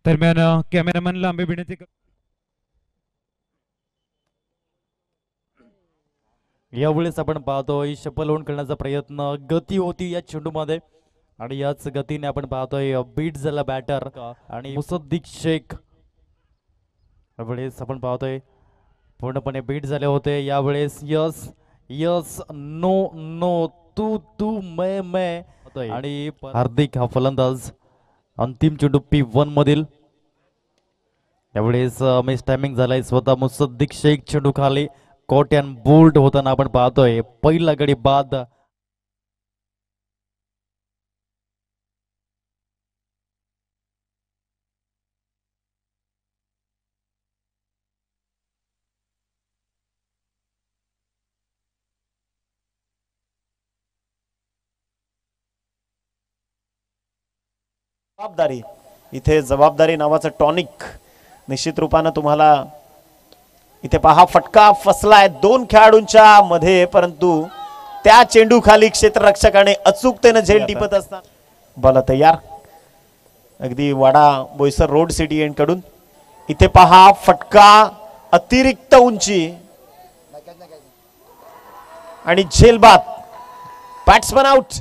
दरम्यान कॅमेरामॅन लांबे विनंती यावेळेस आपण पाहतोय शफल होऊन करण्याचा प्रयत्न, गती होती या चेंडूमध्ये आणि याच गतीने आपण पाहतोय बीट झाला बॅटर आणि मुसद्दिक शेख यावेळेस आपण पाहतोय पूर्णपणे बीट झाले होते. यावेळेस यस यस नो नो तू तू मैं आणि हार्दिक हा फलंदाज अंतिम चेंडू P1 मधील. यावेळेस मिस टायमिंग झालाय स्वतः मुसद्दिक शेख चेंडू खाली कॉट अँड बोल्ड होताना आपण पाहतोय. पहिला गडी बाद जबाबदारी, इथे जबाबदारी नावाचं टॉनिक निश्चित रूपानं तुम्हाला इथे पहा. फटका फसलाय दोन खेळाडूंच्या मध्ये, परंतु त्या चेंडू खाली क्षेत्ररक्षकाने अचूकतेने झेल टिपत असताना बॉल तयार अगदी वाडा बोईसर रोड सिटी एंड कडून. इथे पहा फटका अतिरिक्त उंची आणि झेल बाद, बॅट्समन आउट.